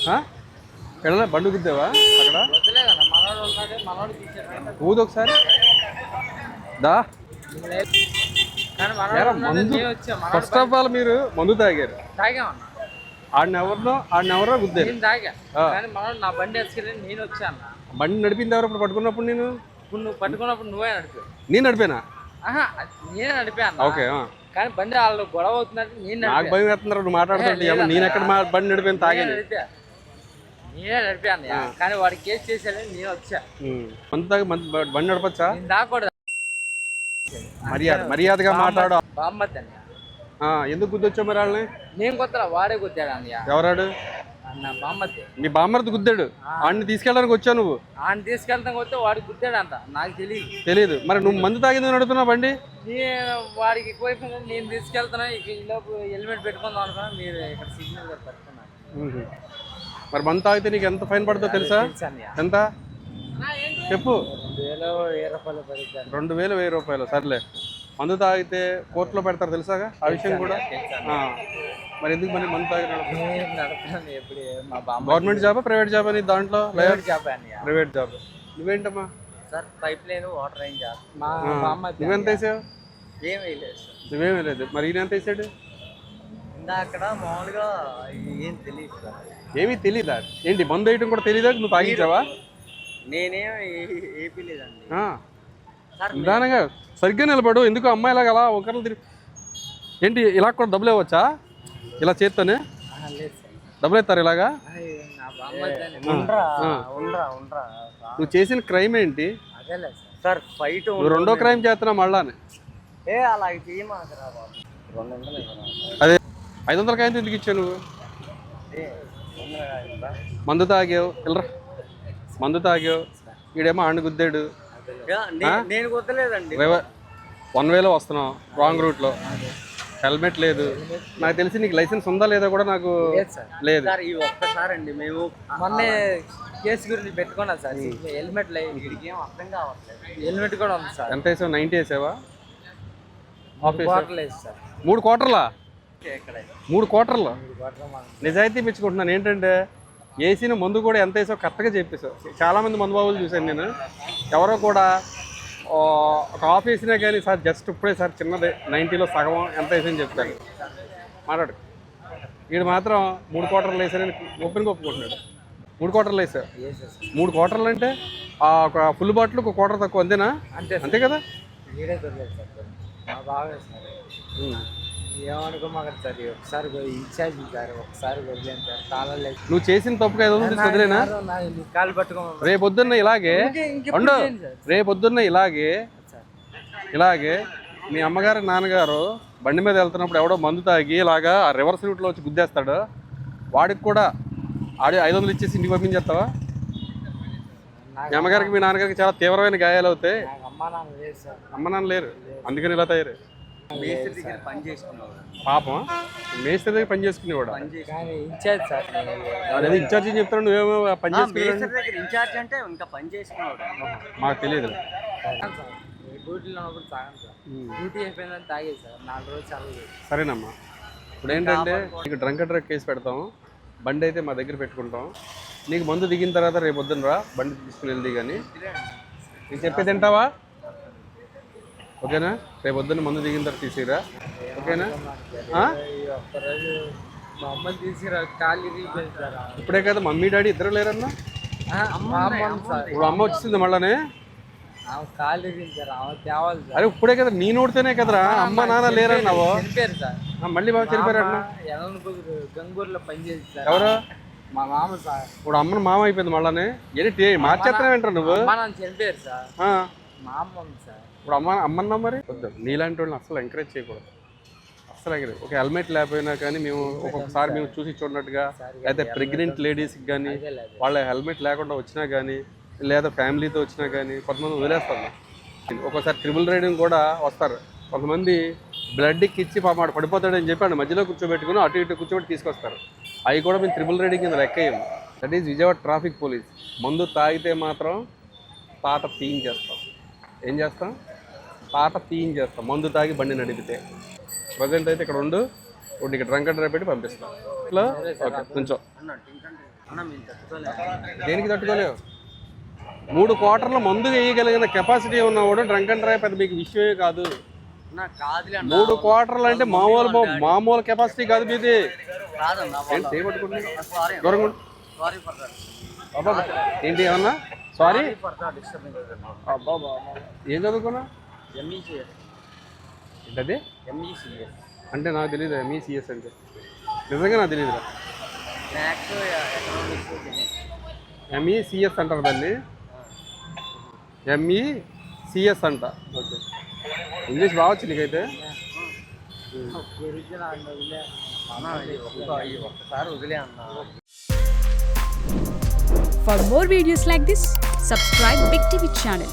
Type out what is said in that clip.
ఎక్కడ బండు గుద్దావా అక్కడ? ఊదు ఒకసారి దా. మందు ఫస్ట్ ఆఫ్ ఆల్ మీరు మందు తాగారు. ఆడినెవరో గుద్దారు. నా బండి వేసుకెళ్ళి నేను వచ్చాను. బండి నడిపింది ఎవరు? ఇప్పుడు పట్టుకున్నప్పుడు నేను నువ్వు పట్టుకున్నప్పుడు నువ్వే నడిపా. నేను నడిపానా? నేనే నడిపాను. ఓకే. కానీ బండి వాళ్ళు గొడవ అవుతుందంటే నేను నాకు భయం వేస్తున్నారు నువ్వు మాట్లాడుతుంటే. నేను ఎక్కడ బండి నడిపాను? తాగాను. నేనే నడిపాను. కానీ వాడికి కేసు చేసేది నేను వచ్చా. మందు తాగి బండి నడపచ్చా? నేను దాకూడదు. మర్యాదగా మాట్లాడు. బామ్మద్ది అన్న. ఎందుకు గుద్దొచ్చావు మరి వాళ్ళని? నేను కొత్తరా, వాడే గుద్దాడు అన్నయ్య. ఎవరాడు? అన్న బామ్మద్ది. మీ బామ్మర్ది గుద్దాడు. వాడిని తీసుకెళ్ళడానికి వచ్చావు నువ్వు? ఆయన తీసుకెళ్తాం వస్తే వాడు గుద్దాడు అంట. నాకు తెలియదు. మరి నువ్వు మందు తాగింది నడుపుతున్నావు బండి? నేను వాడికి ఎక్కువైపోయినా నేను తీసుకెళ్తున్నా. ఇక ఈలోపు హెల్మెట్ పెట్టుకుందాం అనుకున్నా. మీరు ఇక్కడ సిగ్నల్ పెట్టుకున్నాను. మరి మందు తాగితే నీకు ఎంత ఫైన్ పడుతుందో తెలుసా? ఎంత చెప్పు? 2000 1000 సర్లే. మందు తాగితే కోర్టులో పెడతారు తెలుసాగా ఆ విషయం కూడా? మరి ఎందుకు మరి మందు తాగి గవర్నమెంట్ జాబా ప్రైవేట్ జాబ్ అని? దాంట్లో ప్రైవేట్ జాబ్. నువ్వేంటమ్మా? సార్ పైప్ లైన్ వాటర్ ఏం జాబ్. నువ్వెంత వేసావు? నువ్వేమీ లేదు. మరి ఈయన ఎంత వేసాడు? అక్కడ మామూలుగా ఏం తెలియదు సార్. ఏమీ తెలీదా? ఏంటి మందు వేయటం కూడా తెలీదా? నువ్వు తాగించావా? నేనేం ఏపీ లేదండి. నిదానంగా సరిగ్గా నిలబడు. ఎందుకు అమ్మాయిలాగా అలా ఒకరిని తిరిగి? ఏంటి ఇలా కూడా డబ్బులు ఇవ్వచ్చా? ఇలా చేత్తోనే డబ్బులు ఇస్తారు ఇలాగా? నువ్వు చేసిన క్రైమ్ ఏంటి? Sir fight. నువ్వు రెండో క్రైమ్ చేస్తున్నావు మళ్ళానే. అలా అదే 500 కాయంతో ఎందుకు ఇచ్చావు నువ్వు? మందు తాగావు. వెళ్ళరా. మందు తాగావు. ఈడేమో ఆండు గుద్దాడు. నేను గుద్దలేదండి. 1 వేలో వస్తున్నావు రాంగ్ రూట్లో. హెల్మెట్ లేదు. నాకు తెలిసి నీకు లైసెన్స్ ఉందా లేదా కూడా నాకు లేదు. ఒక్కసారి అండి మేము మొన్న కేసు గురించి పెట్టుకున్నాం సార్. హెల్మెట్ లేదు. అర్థం కావట్లేదు. హెల్మెట్ కూడా ఉంది సార్. ఎంత వేసావు? 90 వేసావా? 3 క్వార్టర్లు వేసి సార్. 3 క్వార్టర్లా? 3 క్వార్టర్లు నిజాయితీ మెచ్చుకుంటున్నాను. ఏంటంటే వేసిన మందు కూడా ఎంత వేసావు కరెక్ట్గా చెప్పేసావు. చాలామంది మందు బాబులు చూశాను నేను. ఎవరో కూడా ఒక హాఫ్ వేసినా కానీ సార్ జస్ట్ ఇప్పుడే సార్ చిన్నదే 90లో సగం ఎంత వేసని చెప్తాను. మాట్లాడు. వీడు మాత్రం 3 క్వార్టర్లు వేసానని ఒప్పుని ఒప్పుకుంటున్నాడు. 3 క్వార్టర్లు వేసావు. 3 క్వార్టర్లు అంటే ఒక ఫుల్ బాటిల్ ఒక క్వార్టర్ తక్కువ అంతేనా? అంతే కదా? ఏమనుకోమాకండి సార్. ఒకసారి ఇన్ఛార్జ్ సార్. ఒకసారి వదిలేను సార్. తాళాలు నువ్వు చేసిన తప్పుగా 500 వదిలేనా? కాలు పట్టుకో. రేపొద్దున్న ఇలాగే మీ అమ్మగారు నాన్నగారు బండి మీద వెళ్తున్నప్పుడు ఎవడో మందు తాగి ఇలాగా రివర్స్ రూట్లో వచ్చి గుద్దేస్తాడు. వాడికి కూడా 500 ఇచ్చేసి ఇంటికి పంపించేస్తావా? మీ అమ్మగారికి మీ నాన్నగారికి చాలా తీవ్రమైన గాయాలు అవుతాయి. అమ్మ నాన్న లేరు అందుకని ఇలా తయారు. పాపం మేస్త్రి దగ్గర పని చేసుకునేవాడు. అదే ఇన్ఛార్జ్ చెప్తాడు. నువ్వేమో పని చేసుకునేవాడు. మాకు తెలియదు. సరేనమ్మా. ఇప్పుడు ఏంటంటే నీకు డ్రంక్ అండ్ డ్రైవ్ కేసు పెడతాము. బండి అయితే మా దగ్గర పెట్టుకుంటాం. నీకు మందు దిగిన తర్వాత రేపు పొద్దున్న రా బండి తీసుకుని వెళ్ది. కానీ నీకు చెప్పేది తింటావా? ఓకేనా? రేపు పొద్దున్న మందు దిగిన తర్వాత తీసిరా. ఓకేనా? ఇప్పుడే కదా మమ్మీ డాడీ ఇద్దరు లేరన్నా? ఇప్పుడు అమ్మ వచ్చింది మళ్ళానే. అరే ఇప్పుడే కదా నీ నోడితేనే కదరా అమ్మ నాన్న లేరన్నావు. మళ్ళీ బాగా చనిపోయారన్నా. గంగూరులో పనిచేసి ఎవరు? మా మామ సార్. ఇప్పుడు అమ్మను మామ అయిపోయింది మళ్ళానే. ఏంటి మార్చేస్తానే వింటారు నువ్వు? చనిపోయారు సార్. మా అమ్మ సార్. ఇప్పుడు అమ్మన్నా మరి వద్దు. నీలాంటి వాళ్ళని అసలు ఎంకరేజ్ చేయకూడదు. అసలు ఎంకరేజ్. ఒక హెల్మెట్ లేకపోయినా కానీ మేము ఒక్కొక్కసారి మేము చూసి చూడనట్టుగా అయితే ప్రెగ్నెంట్ లేడీస్కి కానీ వాళ్ళ హెల్మెట్ లేకుండా వచ్చినా కానీ లేదా ఫ్యామిలీతో వచ్చినా కానీ కొంతమంది వదిలేస్తారు. ఒక్కోసారి ట్రిపుల్ రైడింగ్ కూడా వస్తారు. కొంతమంది బ్లడ్కి ఇచ్చి పాప పడిపోతాడని చెప్పి మధ్యలో కూర్చోబెట్టుకుని అటు ఇటు కూర్చోబెట్టి తీసుకొస్తారు. అవి కూడా మేము ట్రిపుల్ రైడింగ్ కింద లెక్కయ్యాము. That is Vijayawada traffic police. మందు తాగితే మాత్రం పాట తీయించేస్తాం. ఏం చేస్తాం? పాట తీయించేస్తాం మందు తాగి బండి నడిపితే. ప్రజెంట్ అయితే ఇక్కడ ఉండు. ఇప్పుడు నీకు డ్రంక్ అండ్ డ్రైవ్ పెట్టి పంపిస్తాను ఇట్లా ఓకే కొంచెం దేనికి తట్టుకోలేవు 3 క్వార్టర్ల మందు వేయగలిగిన కెపాసిటీ ఉన్నవాడు డ్రంక్ అండ్ డ్రైవ్ పెద్ద మీకు విషయమే కాదు. 3 క్వార్టర్లు అంటే మామూలు కెపాసిటీ కాదు మీది. ఏంటి చేయబట్టుకుంటున్నాను దూరంగా బాబా ఏంటి ఏమన్నా సారీ అబ్బా బాబా ఏం చదువుకున్నా ఏంటది అంటే నాకు తెలియదు ఎంఈసిఎస్ అంటే నిజంగా నాకు తెలియదురా. ఎంఈసిఎస్ అంటారు దాన్ని ఎంఈసిఎస్ అంట. ఓకే ఇంగ్లీష్ బాగొచ్చు నీకైతే. ఒక్కసారి వదిలే అన్నా. For more videos like this, subscribe Big TV channel.